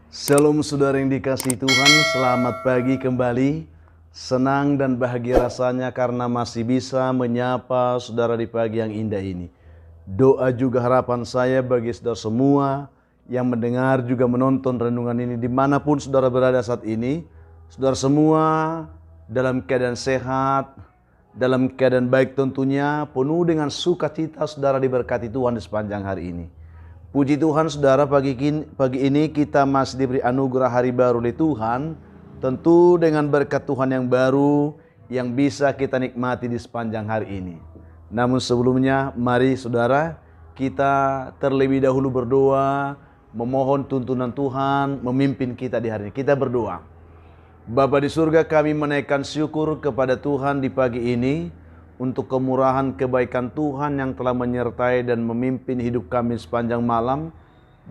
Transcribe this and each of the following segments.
Shalom saudara yang dikasihi Tuhan, selamat pagi kembali. Senang dan bahagia rasanya karena masih bisa menyapa saudara di pagi yang indah ini. Doa juga harapan saya bagi saudara semua yang mendengar juga menonton renungan ini dimanapun saudara berada saat ini. Saudara semua dalam keadaan sehat, dalam keadaan baik tentunya, penuh dengan sukacita saudara diberkati Tuhan di sepanjang hari ini. Puji Tuhan saudara, pagi ini kita masih diberi anugerah hari baru dari Tuhan. Tentu dengan berkat Tuhan yang baru yang bisa kita nikmati di sepanjang hari ini. Namun sebelumnya mari saudara kita terlebih dahulu berdoa. Memohon tuntunan Tuhan memimpin kita di hari ini. Kita berdoa. Bapa di surga, kami menaikkan syukur kepada Tuhan di pagi ini untuk kemurahan kebaikan Tuhan yang telah menyertai dan memimpin hidup kami sepanjang malam,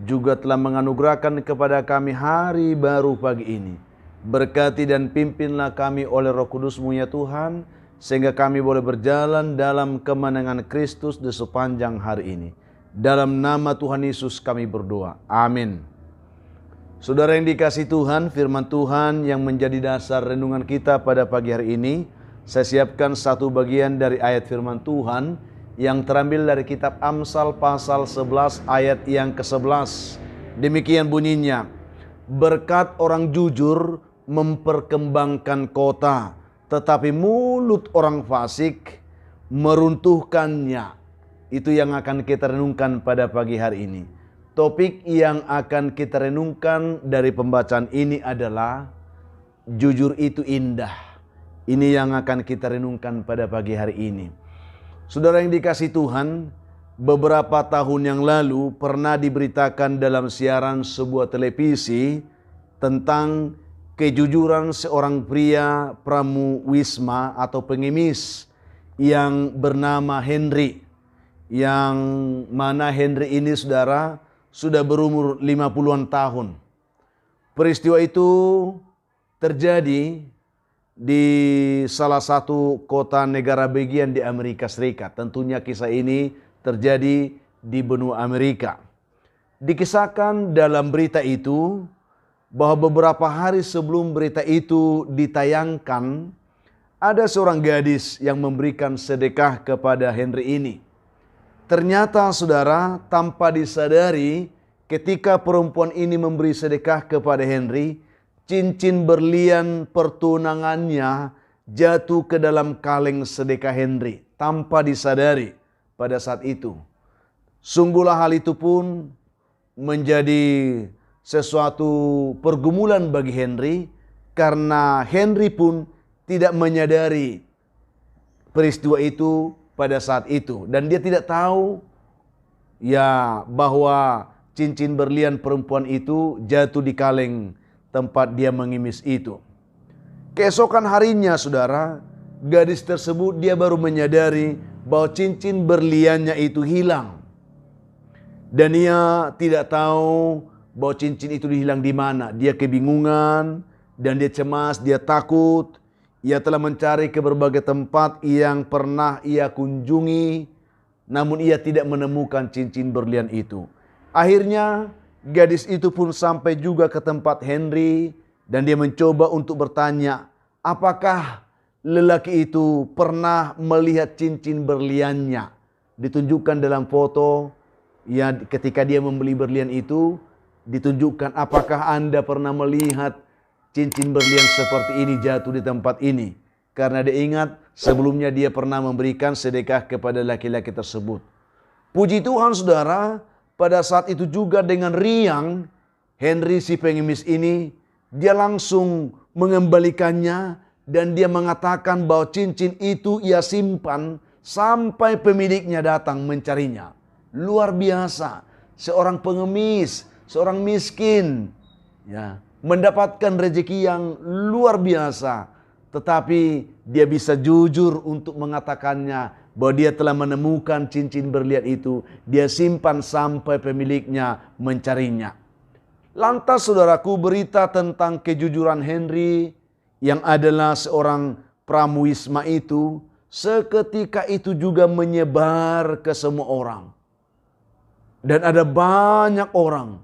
juga telah menganugerahkan kepada kami hari baru pagi ini. Berkati dan pimpinlah kami oleh Roh Kudus-Mu ya Tuhan, sehingga kami boleh berjalan dalam kemenangan Kristus di sepanjang hari ini. Dalam nama Tuhan Yesus kami berdoa. Amin. Saudara yang dikasihi Tuhan, firman Tuhan yang menjadi dasar renungan kita pada pagi hari ini, saya siapkan satu bagian dari ayat firman Tuhan yang terambil dari kitab Amsal pasal 11 ayat yang ke-11. Demikian bunyinya, berkat orang jujur memperkembangkan kota, tetapi mulut orang fasik meruntuhkannya. Itu yang akan kita renungkan pada pagi hari ini. Topik yang akan kita renungkan dari pembacaan ini adalah jujur itu indah. Ini yang akan kita renungkan pada pagi hari ini. Saudara yang dikasihi Tuhan, beberapa tahun yang lalu pernah diberitakan dalam siaran sebuah televisi tentang kejujuran seorang pria pramuwisma atau pengemis yang bernama Henry. Yang mana Henry ini saudara sudah berumur 50-an tahun. Peristiwa itu terjadi di salah satu kota negara bagian di Amerika Serikat. Tentunya kisah ini terjadi di benua Amerika. Dikisahkan dalam berita itu bahwa beberapa hari sebelum berita itu ditayangkan, ada seorang gadis yang memberikan sedekah kepada Henry ini. Ternyata saudara, tanpa disadari ketika perempuan ini memberi sedekah kepada Henry, cincin berlian pertunangannya jatuh ke dalam kaleng sedekah Henry tanpa disadari pada saat itu. Sungguhlah hal itu pun menjadi sesuatu pergumulan bagi Henry karena Henry pun tidak menyadari peristiwa itu pada saat itu dan dia tidak tahu ya bahwa cincin berlian perempuan itu jatuh di kaleng tempat dia mengemis itu. Keesokan harinya saudara, gadis tersebut dia baru menyadari bahwa cincin berliannya itu hilang. Dan dia tidak tahu bahwa cincin itu hilang di mana. Dia kebingungan dan dia cemas, dia takut. Ia telah mencari ke berbagai tempat yang pernah ia kunjungi, namun ia tidak menemukan cincin berlian itu. Akhirnya gadis itu pun sampai juga ke tempat Henry dan dia mencoba untuk bertanya, apakah lelaki itu pernah melihat cincin berliannya. Ditunjukkan dalam foto ya, ketika dia membeli berlian itu ditunjukkan, apakah Anda pernah melihat cincin berlian seperti ini jatuh di tempat ini. Karena dia ingat sebelumnya dia pernah memberikan sedekah kepada laki-laki tersebut. Puji Tuhan saudara, pada saat itu juga dengan riang, Henry si pengemis ini, dia langsung mengembalikannya dan dia mengatakan bahwa cincin itu ia simpan sampai pemiliknya datang mencarinya. Luar biasa, seorang pengemis, seorang miskin, ya, mendapatkan rezeki yang luar biasa. Tetapi dia bisa jujur untuk mengatakannya bahwa dia telah menemukan cincin berlian itu. Dia simpan sampai pemiliknya mencarinya. Lantas saudaraku, berita tentang kejujuran Henry yang adalah seorang pramuwisma itu seketika itu juga menyebar ke semua orang. Dan ada banyak orang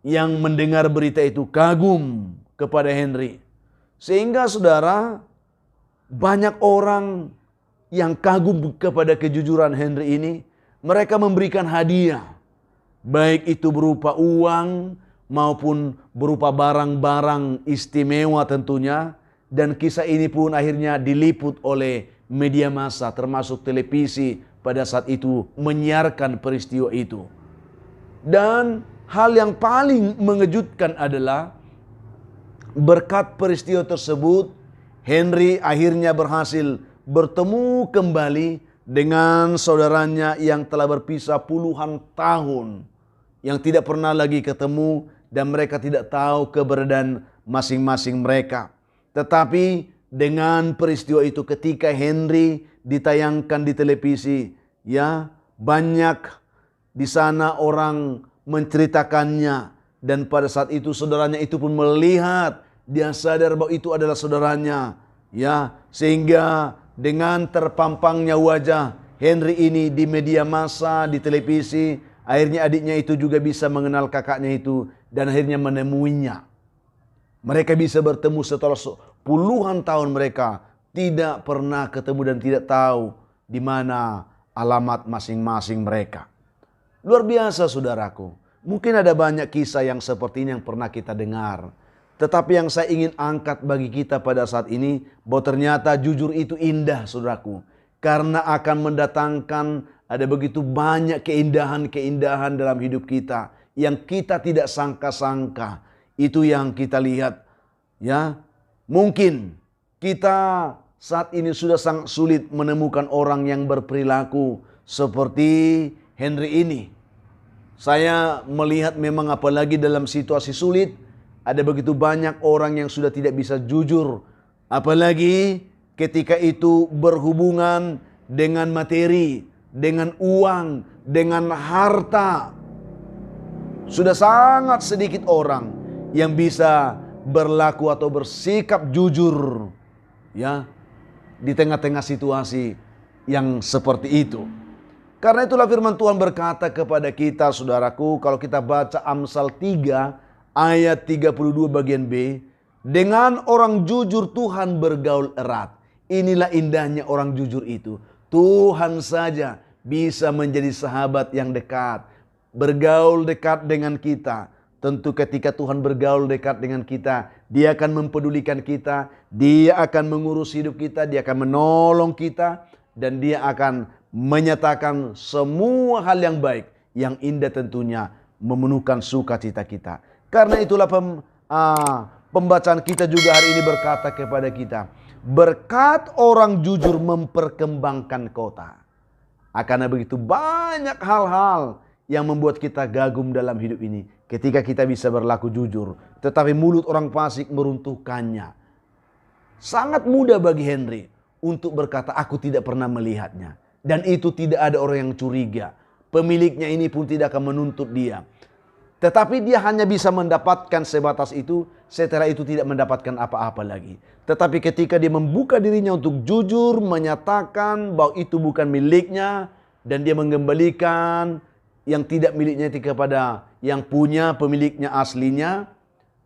yang mendengar berita itu kagum kepada Henry. Sehingga saudara, banyak orang yang kagum kepada kejujuran Henry ini. Mereka memberikan hadiah. Baik itu berupa uang maupun berupa barang-barang istimewa tentunya. Dan kisah ini pun akhirnya diliput oleh media massa termasuk televisi pada saat itu menyiarkan peristiwa itu. Dan hal yang paling mengejutkan adalah berkat peristiwa tersebut, Henry akhirnya berhasil bertemu kembali dengan saudaranya yang telah berpisah puluhan tahun, yang tidak pernah lagi ketemu dan mereka tidak tahu keberadaan masing-masing mereka. Tetapi dengan peristiwa itu, ketika Henry ditayangkan di televisi, ya, banyak di sana orang menceritakannya, dan pada saat itu saudaranya itu pun melihat, dia sadar bahwa itu adalah saudaranya, ya, sehingga dengan terpampangnya wajah Henry ini di media massa, di televisi, akhirnya adiknya itu juga bisa mengenal kakaknya itu dan akhirnya menemuinya. Mereka bisa bertemu setelah puluhan tahun mereka tidak pernah ketemu dan tidak tahu di mana alamat masing-masing mereka. Luar biasa saudaraku. Mungkin ada banyak kisah yang seperti ini yang pernah kita dengar. Tetapi yang saya ingin angkat bagi kita pada saat ini, bahwa ternyata jujur itu indah saudaraku. Karena akan mendatangkan ada begitu banyak keindahan-keindahan dalam hidup kita. Yang kita tidak sangka-sangka. Itu yang kita lihat. Ya, mungkin kita saat ini sudah sangat sulit menemukan orang yang berperilaku seperti Henry ini. Saya melihat memang apalagi dalam situasi sulit, ada begitu banyak orang yang sudah tidak bisa jujur. Apalagi ketika itu berhubungan dengan materi, dengan uang, dengan harta. Sudah sangat sedikit orang yang bisa berlaku atau bersikap jujur, ya, di tengah-tengah situasi yang seperti itu. Karena itulah firman Tuhan berkata kepada kita saudaraku, kalau kita baca Amsal 3 ayat 32 bagian B, dengan orang jujur Tuhan bergaul erat. Inilah indahnya orang jujur itu. Tuhan saja bisa menjadi sahabat yang dekat, bergaul dekat dengan kita. Tentu ketika Tuhan bergaul dekat dengan kita, Dia akan mempedulikan kita, Dia akan mengurus hidup kita, Dia akan menolong kita, dan Dia akan menyatakan semua hal yang baik, yang indah tentunya, memenuhkan sukacita kita. Karena itulah pembacaan kita juga hari ini berkata kepada kita, berkat orang jujur memperkembangkan kota. Akan ada begitu banyak hal-hal yang membuat kita gagum dalam hidup ini. Ketika kita bisa berlaku jujur, tetapi mulut orang fasik meruntuhkannya. Sangat mudah bagi Henry untuk berkata, aku tidak pernah melihatnya. Dan itu tidak ada orang yang curiga. Pemiliknya ini pun tidak akan menuntut dia. Tetapi dia hanya bisa mendapatkan sebatas itu. Setelah itu tidak mendapatkan apa-apa lagi. Tetapi ketika dia membuka dirinya untuk jujur, menyatakan bahwa itu bukan miliknya, dan dia mengembalikan yang tidak miliknya itu kepada yang punya, pemiliknya aslinya.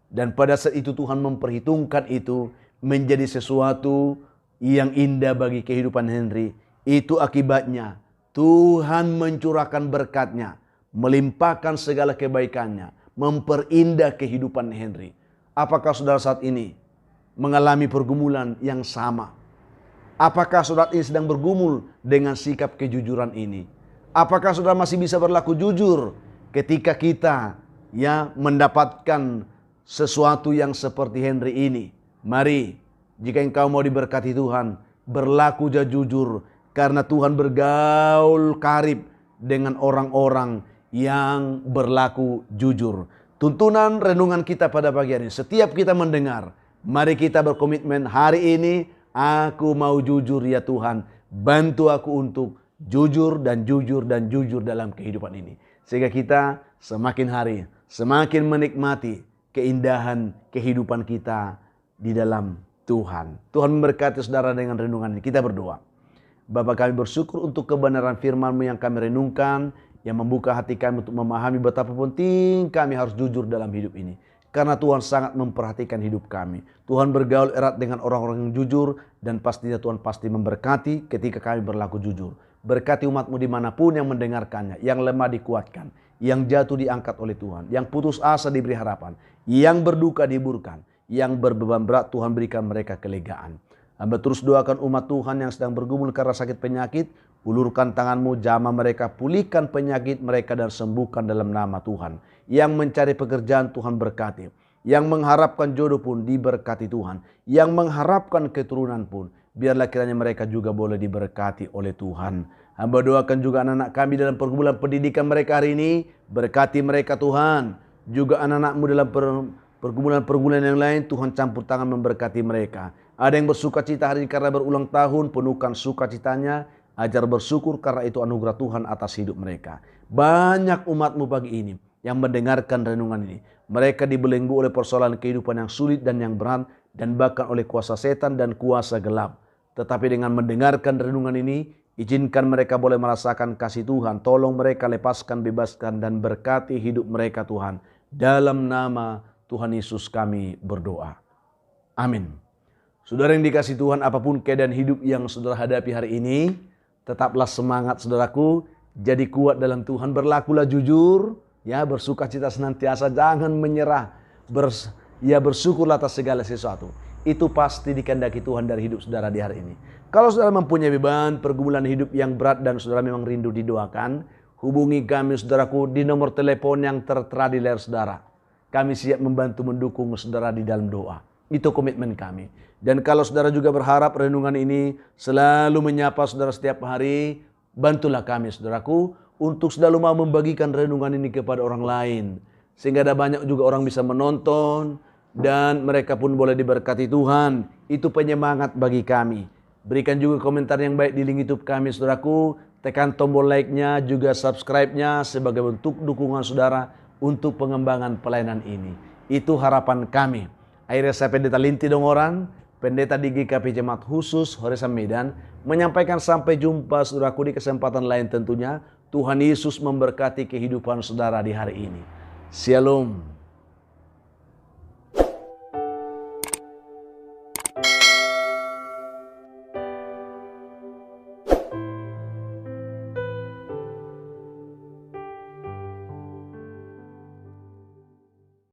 Dan pada saat itu Tuhan memperhitungkan itu menjadi sesuatu yang indah bagi kehidupan Henry. Itu akibatnya Tuhan mencurahkan berkat-Nya, melimpahkan segala kebaikan-Nya, memperindah kehidupan Henry. Apakah saudara saat ini mengalami pergumulan yang sama? Apakah saudara ini sedang bergumul dengan sikap kejujuran ini? Apakah saudara masih bisa berlaku jujur ketika kita mendapatkan sesuatu yang seperti Henry ini? Mari, jika engkau mau diberkati Tuhan, berlaku jujur. Karena Tuhan bergaul karib dengan orang-orang yang berlaku jujur. Tuntunan renungan kita pada pagi hari ini, setiap kita mendengar, mari kita berkomitmen, hari ini aku mau jujur ya Tuhan. Bantu aku untuk jujur dan jujur dan jujur dalam kehidupan ini. Sehingga kita semakin hari, semakin menikmati keindahan kehidupan kita di dalam Tuhan. Tuhan memberkati saudara dengan renungan ini. Kita berdoa. Bapa, kami bersyukur untuk kebenaran firman-Mu yang kami renungkan, yang membuka hati kami untuk memahami betapa penting kami harus jujur dalam hidup ini. Karena Tuhan sangat memperhatikan hidup kami. Tuhan bergaul erat dengan orang-orang yang jujur dan pastinya Tuhan pasti memberkati ketika kami berlaku jujur. Berkati umat-Mu dimanapun yang mendengarkannya, yang lemah dikuatkan, yang jatuh diangkat oleh Tuhan, yang putus asa diberi harapan, yang berduka dihiburkan, yang berbeban berat Tuhan berikan mereka kelegaan. Hamba terus doakan umat Tuhan yang sedang bergumul karena sakit penyakit, ulurkan tangan-Mu, jamah mereka, pulihkan penyakit mereka dan sembuhkan dalam nama Tuhan. Yang mencari pekerjaan Tuhan berkati. Yang mengharapkan jodoh pun diberkati Tuhan. Yang mengharapkan keturunan pun, biarlah kiranya mereka juga boleh diberkati oleh Tuhan. Hamba doakan juga anak-anak kami dalam pergumulan pendidikan mereka hari ini. Berkati mereka Tuhan. Juga anak-anak-Mu dalam pergumulan-pergumulan yang lain, Tuhan campur tangan memberkati mereka. Ada yang bersuka cita hari ini karena berulang tahun, penuhkan sukacitanya. Ajar bersyukur karena itu anugerah Tuhan atas hidup mereka. Banyak umat-Mu pagi ini yang mendengarkan renungan ini. Mereka dibelenggu oleh persoalan kehidupan yang sulit dan yang berat, dan bahkan oleh kuasa setan dan kuasa gelap. Tetapi dengan mendengarkan renungan ini, izinkan mereka boleh merasakan kasih Tuhan. Tolong mereka lepaskan, bebaskan, dan berkati hidup mereka Tuhan. Dalam nama Tuhan Yesus kami berdoa. Amin. Saudara yang dikasihi Tuhan, apapun keadaan hidup yang saudara hadapi hari ini, tetaplah semangat saudaraku. Jadi kuat dalam Tuhan, berlakulah jujur. Ya, bersukacita senantiasa, jangan menyerah. Bersyukurlah atas segala sesuatu. Itu pasti dikehendaki Tuhan dari hidup saudara di hari ini. Kalau saudara mempunyai beban, pergumulan hidup yang berat dan saudara memang rindu didoakan, hubungi kami saudaraku di nomor telepon yang tertera di layar saudara. Kami siap membantu mendukung saudara di dalam doa. Itu komitmen kami. Dan kalau saudara juga berharap renungan ini selalu menyapa saudara setiap hari, bantulah kami saudaraku untuk selalu mau membagikan renungan ini kepada orang lain. Sehingga ada banyak juga orang bisa menonton dan mereka pun boleh diberkati Tuhan. Itu penyemangat bagi kami. Berikan juga komentar yang baik di link YouTube kami saudaraku. Tekan tombol like-nya, juga subscribe-nya sebagai bentuk dukungan saudara untuk pengembangan pelayanan ini. Itu harapan kami. Akhirnya saya Pendeta Linti Dongoran, Pendeta di GKP Jemaat Khusus Horesan Medan, menyampaikan sampai jumpa saudaraku di kesempatan lain tentunya. Tuhan Yesus memberkati kehidupan saudara di hari ini. Shalom.